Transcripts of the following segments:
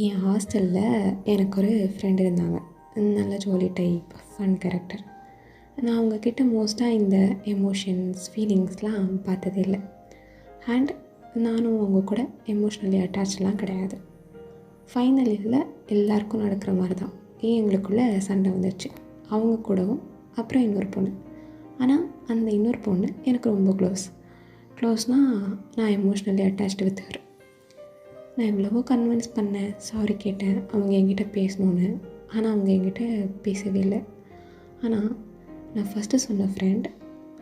என் ஹாஸ்டலில் எனக்கு ஒரு ஃப்ரெண்ட் இருந்தாங்க. நல்ல ஜாலி டைப், ஃபன் கேரக்டர். நான் அவங்கக்கிட்ட மோஸ்ட்டாக இந்த எமோஷன்ஸ், ஃபீலிங்ஸ்லாம் பார்த்ததே இல்லை. அண்ட் நானும் அவங்க கூட எமோஷ்னலி அட்டாச்லாம் கிடையாது. ஃபைனல் இயரில் எல்லாருக்கும் நடக்கிற மாதிரி தான் எங்களுக்குள்ளே சண்டை வந்துடுச்சு. அவங்க கூடவும் அப்புறம் இன்னொரு பொண்ணு. ஆனால் அந்த இன்னொரு பொண்ணு எனக்கு ரொம்ப க்ளோஸ்னால் நான் எமோஷ்னலி அட்டாச்டு வித் ஹர். நான் எவ்வளவோ கன்வின்ஸ் பண்ணேன், சாரி கேட்டேன் அவங்க என்கிட்ட பேசணுன்னு. ஆனால் அவங்க என்கிட்ட பேசவே இல்லை. ஆனால் நான் ஃபஸ்ட்டு சொன்ன ஃப்ரெண்ட்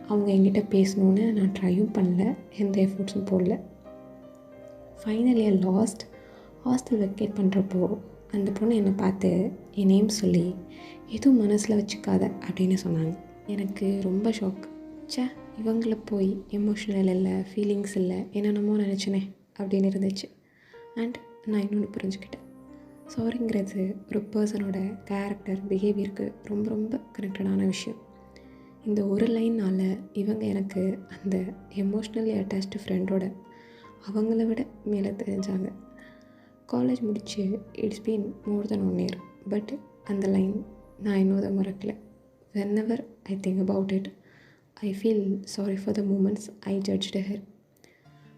அவங்க என்கிட்ட பேசணுன்னு நான் ட்ரையும் பண்ணல, எந்த எஃபோர்ட்ஸும் போடல. Final year last hostel vacate பண்ணுறப்போ அந்த பொண்ணு என்னை பார்த்து என் நேம் சொல்லி எதுவும் மனசில் வச்சுக்காத அப்படின்னு சொன்னாங்க. எனக்கு ரொம்ப ஷாக். இவங்கள போய் எமோஷ்னல் இல்லை, ஃபீலிங்ஸ் இல்லை, என்னென்னமோ நினச்சினேன் அப்படின்னு இருந்துச்சு. அண்ட் நான் இன்னொன்று புரிஞ்சுக்கிட்டேன். சாரிங்கிறது ஒரு பர்சனோட கேரக்டர், பிஹேவியருக்கு ரொம்ப ரொம்ப கனெக்டடான விஷயம். இந்த ஒரு லைனால் இவங்க எனக்கு அந்த எமோஷ்னலி அட்டாச்டு ஃப்ரெண்டோட அவங்கள விட மேலே தெரிஞ்சாங்க. காலேஜ் முடித்து it's been more then 1 year. But அந்த லைன் நான் இன்னும் அதை மறக்கலை. whenever I think about it, I feel sorry for the moments I judged her.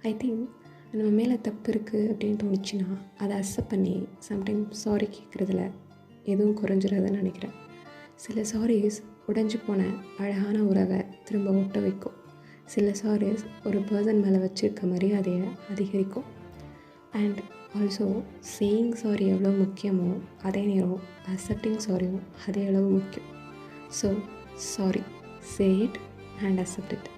I think நம்ம மேலே தப்பு இருக்குது அப்படின்னு தோணுச்சுன்னா அதை அக்செப்ட் பண்ணி சம்டைம்ஸ் சாரி கேட்குறதுல எதுவும் குறைஞ்சிடாதுன்னு நினைக்கிறேன். சில சாரீஸ் உடைஞ்சு போன அழகான உறவை திரும்ப ஒட்ட வைக்கும். சில சாரீஸ் ஒரு பர்சன் மேலே வச்சுருக்க மரியாதையை அதிகரிக்கும். அண்ட் ஆல்சோ சேயிங் சாரி எவ்வளோ முக்கியமோ அதே நேரம் அக்செப்டிங் சாரியும் அதே அளவு முக்கியம். So sorry, say it and accept it.